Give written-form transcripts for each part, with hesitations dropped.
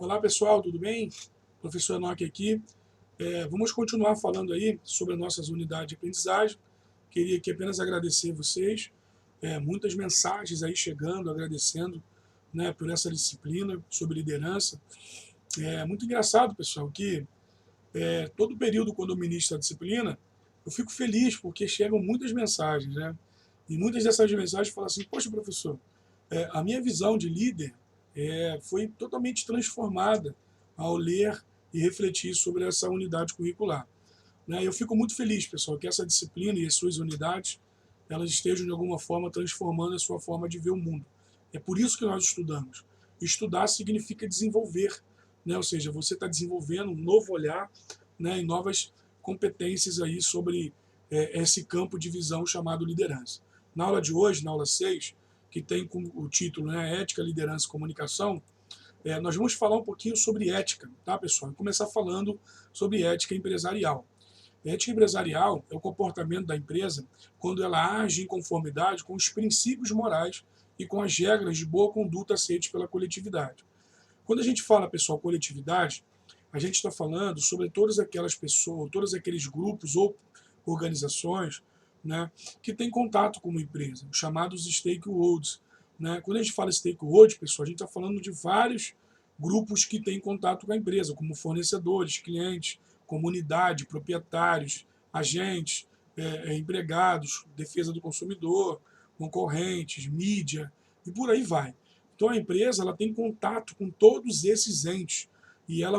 Olá pessoal, tudo bem? Professor Enoque aqui. Vamos continuar falando aí sobre as nossas unidades de aprendizagem. Queria aqui apenas agradecer vocês, muitas mensagens aí chegando, agradecendo, né, por essa disciplina sobre liderança. É muito engraçado, pessoal, que todo período quando eu ministro a disciplina, eu fico feliz porque chegam muitas mensagens, né? E muitas dessas mensagens falam assim: poxa, professor, a minha visão de líder foi totalmente transformada ao ler e refletir sobre essa unidade curricular. Né? Eu fico muito feliz, pessoal, que essa disciplina e as suas unidades elas estejam de alguma forma transformando a sua forma de ver o mundo. É por isso que nós estudamos. Estudar significa desenvolver, né? Ou seja, você está desenvolvendo um novo olhar, né, e novas competências aí sobre esse campo de visão chamado liderança. Na aula de hoje, na aula 6, que tem como o título, né, Ética, Liderança e Comunicação, nós vamos falar um pouquinho sobre ética, tá, pessoal? Vamos começar falando sobre ética empresarial. Ética empresarial é o comportamento da empresa quando ela age em conformidade com os princípios morais e com as regras de boa conduta aceitas pela coletividade. Quando a gente fala, pessoal, coletividade, a gente está falando sobre todas aquelas pessoas, todos aqueles grupos ou organizações, né, que têm contato com uma empresa, os chamados stakeholders. Né? Quando a gente fala stakeholders, pessoal, a gente está falando de vários grupos que têm contato com a empresa, como fornecedores, clientes, comunidade, proprietários, agentes, empregados, defesa do consumidor, concorrentes, mídia, e por aí vai. Então a empresa ela tem contato com todos esses entes e ela,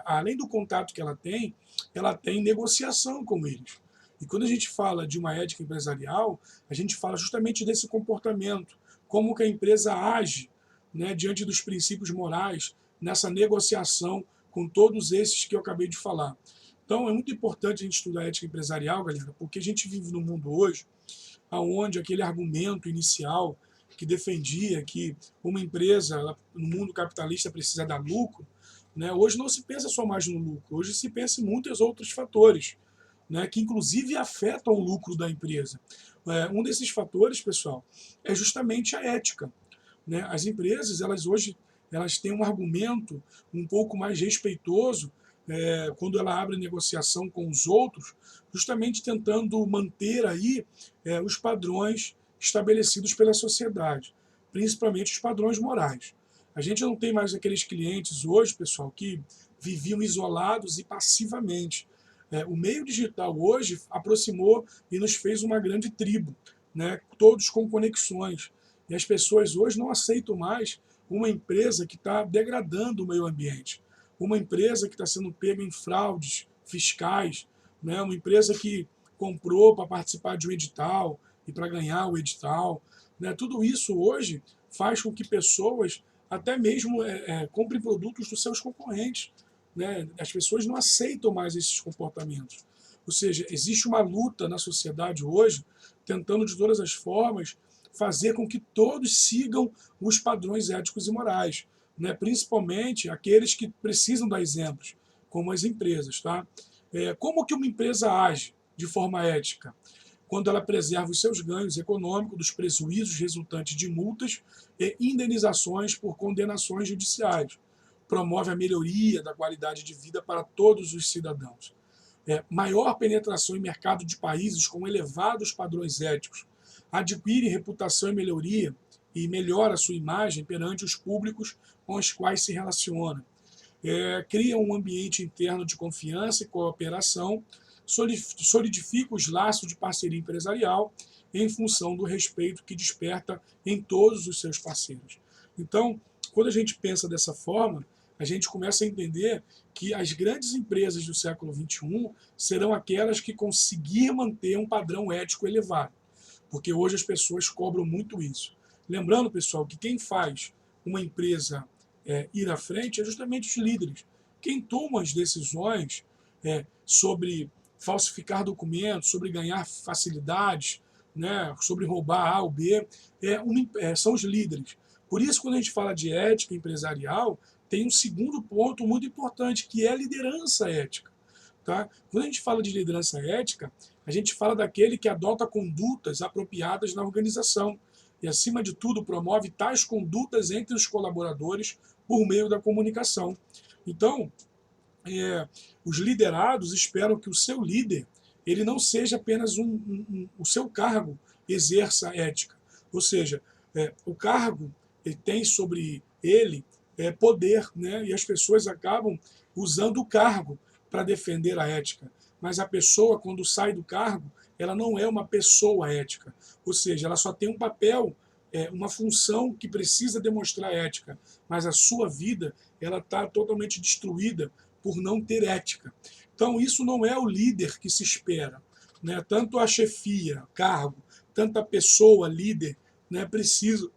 além do contato que ela tem negociação com eles. E quando a gente fala de uma ética empresarial, a gente fala justamente desse comportamento, como que a empresa age, né, diante dos princípios morais nessa negociação com todos esses que eu acabei de falar. Então é muito importante a gente estudar ética empresarial, galera, porque a gente vive num mundo hoje onde aquele argumento inicial que defendia que uma empresa no mundo capitalista precisa dar lucro, né, hoje não se pensa só mais no lucro, hoje se pensa em muitos outros fatores, né, que inclusive afetam o lucro da empresa. Um desses fatores, pessoal, é justamente a ética. Né? As empresas, elas hoje elas têm um argumento um pouco mais respeitoso quando ela abre negociação com os outros, justamente tentando manter aí os padrões estabelecidos pela sociedade, principalmente os padrões morais. A gente não tem mais aqueles clientes hoje, pessoal, que viviam isolados e passivamente. O meio digital hoje aproximou e nos fez uma grande tribo, né? Todos com conexões. E as pessoas hoje não aceitam mais uma empresa que está degradando o meio ambiente, uma empresa que está sendo pega em fraudes fiscais, né? Uma empresa que comprou para participar de um edital e para ganhar o edital. Né? Tudo isso hoje faz com que pessoas até mesmo comprem produtos dos seus concorrentes. Né? As pessoas não aceitam mais esses comportamentos. Ou seja, existe uma luta na sociedade hoje, tentando de todas as formas fazer com que todos sigam os padrões éticos e morais, né? Principalmente aqueles que precisam dar exemplos, como as empresas. Tá? Como que uma empresa age de forma ética? Quando ela preserva os seus ganhos econômicos dos prejuízos resultantes de multas e indenizações por condenações judiciais. Promove a melhoria da qualidade de vida para todos os cidadãos. Maior penetração em mercado de países com elevados padrões éticos. Adquire reputação e melhora sua imagem perante os públicos com os quais se relaciona. Cria um ambiente interno de confiança e cooperação, solidifica os laços de parceria empresarial em função do respeito que desperta em todos os seus parceiros. Então, quando a gente pensa dessa forma, a gente começa a entender que as grandes empresas do século XXI serão aquelas que conseguir manter um padrão ético elevado, porque hoje as pessoas cobram muito isso. Lembrando, pessoal, que quem faz uma empresa ir à frente é justamente os líderes. Quem toma as decisões sobre falsificar documentos, sobre ganhar facilidades, né, sobre roubar A ou B, são os líderes. Por isso, quando a gente fala de ética empresarial, tem um segundo ponto muito importante, que é a liderança ética. Tá? Quando a gente fala de liderança ética, a gente fala daquele que adota condutas apropriadas na organização e, acima de tudo, promove tais condutas entre os colaboradores por meio da comunicação. Então, os liderados esperam que o seu líder ele não seja apenas o seu cargo exerça a ética. Ou seja, o cargo ele tem sobre ele poder, né? E as pessoas acabam usando o cargo para defender a ética. Mas a pessoa, quando sai do cargo, ela não é uma pessoa ética. Ou seja, ela só tem um papel, uma função que precisa demonstrar ética. Mas a sua vida ela está totalmente destruída por não ter ética. Então, isso não é o líder que se espera. Né? Tanto a chefia, cargo, tanto a pessoa, líder, né, precisam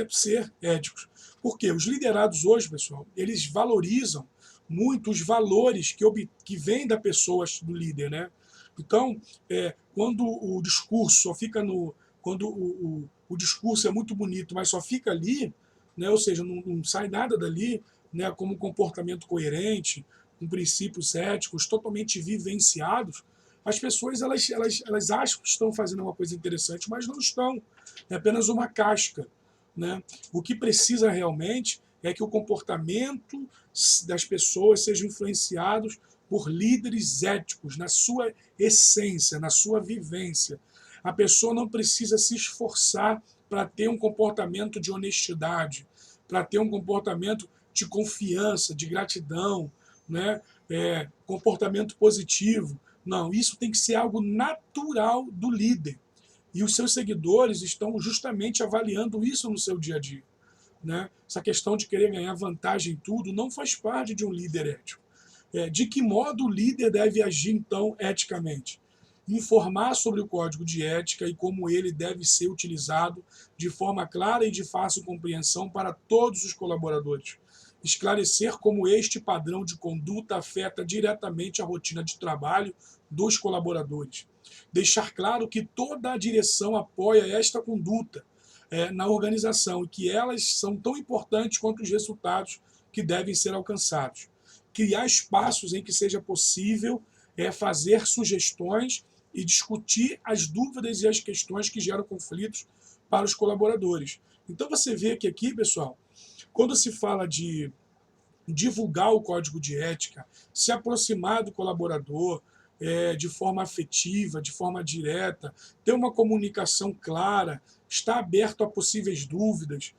ser éticos. Porque os liderados hoje, pessoal, eles valorizam muito os valores que vêm da pessoa, do líder. Né? Então, quando o discurso só fica no... Quando o discurso é muito bonito, mas só fica ali, né, ou seja, não sai nada dali, né, como um comportamento coerente, com princípios éticos totalmente vivenciados, as pessoas elas acham que estão fazendo uma coisa interessante, mas não estão. É apenas uma casca. Né? O que precisa realmente é que o comportamento das pessoas seja influenciado por líderes éticos, na sua essência, na sua vivência. A pessoa não precisa se esforçar para ter um comportamento de honestidade, para ter um comportamento de confiança, de gratidão, né? Comportamento positivo. Não, isso tem que ser algo natural do líder. E os seus seguidores estão justamente avaliando isso no seu dia a dia. Né? Essa questão de querer ganhar vantagem em tudo não faz parte de um líder ético. De que modo o líder deve agir, então, eticamente? Informar sobre o código de ética e como ele deve ser utilizado de forma clara e de fácil compreensão para todos os colaboradores. Esclarecer como este padrão de conduta afeta diretamente a rotina de trabalho dos colaboradores. Deixar claro que toda a direção apoia esta conduta na organização e que elas são tão importantes quanto os resultados que devem ser alcançados. Criar espaços em que seja possível fazer sugestões e discutir as dúvidas e as questões que geram conflitos para os colaboradores. Então você vê que aqui, pessoal, quando se fala de divulgar o código de ética, se aproximar do colaborador de forma afetiva, de forma direta, ter uma comunicação clara, estar aberto a possíveis dúvidas,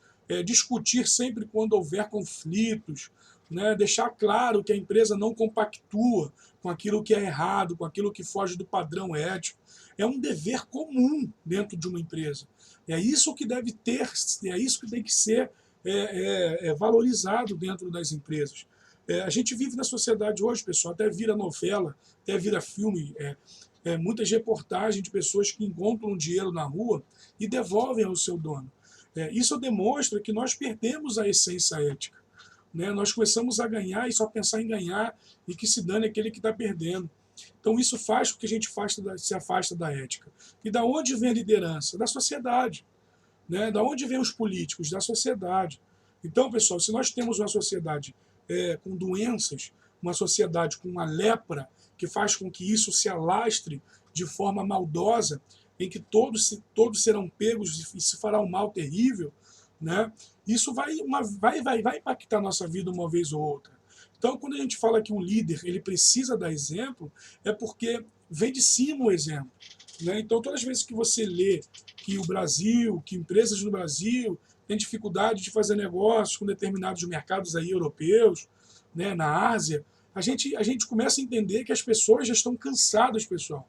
discutir sempre quando houver conflitos, né, deixar claro que a empresa não compactua com aquilo que é errado, com aquilo que foge do padrão ético. É um dever comum dentro de uma empresa. É isso que deve ter, é isso que tem que ser valorizado dentro das empresas. A gente vive na sociedade hoje, pessoal, até vira novela, até vira filme, muitas reportagens de pessoas que encontram dinheiro na rua e devolvem ao seu dono. Isso demonstra que nós perdemos a essência ética. Né? Nós começamos a ganhar e só pensar em ganhar e que se dane aquele que está perdendo. Então isso faz com que a gente se afasta da ética. E da onde vem a liderança? Da sociedade. Né? Da onde vem os políticos? Da sociedade. Então, pessoal, se nós temos uma sociedade com doenças, uma sociedade com uma lepra que faz com que isso se alastre de forma maldosa, em que todos serão pegos e se fará um mal terrível, né? Isso vai impactar a nossa vida uma vez ou outra. Então, quando a gente fala que um líder ele precisa dar exemplo, é porque vem de cima o exemplo. Né? Então, todas as vezes que você lê que o Brasil, que empresas no Brasil têm dificuldade de fazer negócios com determinados mercados aí europeus, né, na Ásia, a gente começa a entender que as pessoas já estão cansadas, pessoal,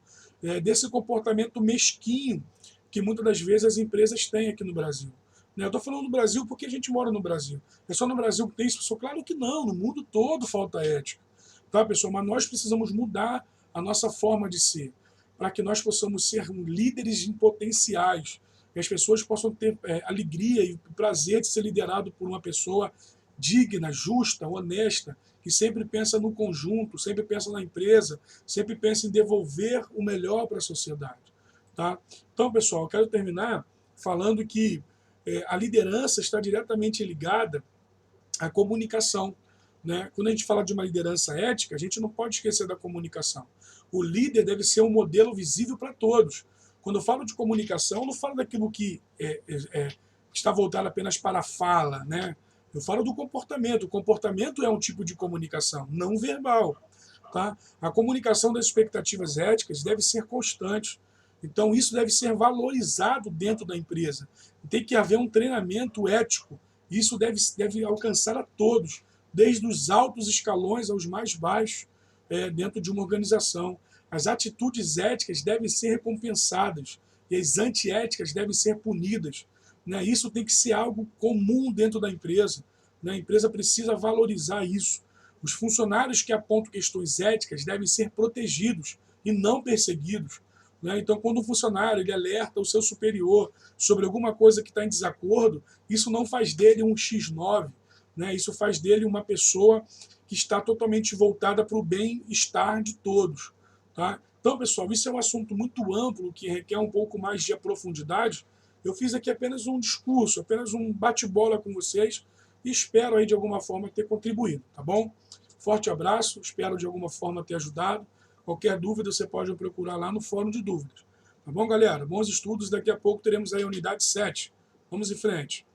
desse comportamento mesquinho que muitas das vezes as empresas têm aqui no Brasil. Eu estou falando do Brasil porque a gente mora no Brasil. É só no Brasil que tem isso, pessoal? Claro que não, no mundo todo falta ética. Tá, pessoal? Mas nós precisamos mudar a nossa forma de ser, para que nós possamos ser líderes em potenciais, que as pessoas possam ter alegria e prazer de ser liderado por uma pessoa digna, justa, honesta, que sempre pensa no conjunto, sempre pensa na empresa, sempre pensa em devolver o melhor para a sociedade. Tá? Então, pessoal, eu quero terminar falando que a liderança está diretamente ligada à comunicação. Né? Quando a gente fala de uma liderança ética, a gente não pode esquecer da comunicação. O líder deve ser um modelo visível para todos. Quando eu falo de comunicação, eu não falo daquilo que está voltado apenas para a fala, né? Eu falo do comportamento. O comportamento é um tipo de comunicação não verbal. Tá? A comunicação das expectativas éticas deve ser constante. Então, isso deve ser valorizado dentro da empresa. Tem que haver um treinamento ético. Isso deve alcançar a todos, desde os altos escalões aos mais baixos, dentro de uma organização. As atitudes éticas devem ser recompensadas e as antiéticas devem ser punidas. Né? Isso tem que ser algo comum dentro da empresa. Né? A empresa precisa valorizar isso. Os funcionários que apontam questões éticas devem ser protegidos e não perseguidos. Né? Então, quando um funcionário ele alerta o seu superior sobre alguma coisa que está em desacordo, isso não faz dele um X9, né? Isso faz dele uma pessoa que está totalmente voltada para o bem-estar de todos. Tá? Então, pessoal, isso é um assunto muito amplo que requer um pouco mais de profundidade. Eu fiz aqui apenas um discurso, apenas um bate-bola com vocês e espero aí de alguma forma ter contribuído, tá bom? Forte abraço, espero de alguma forma ter ajudado. Qualquer dúvida você pode me procurar lá no fórum de dúvidas. Tá bom, galera? Bons estudos, daqui a pouco teremos aí a unidade 7. Vamos em frente.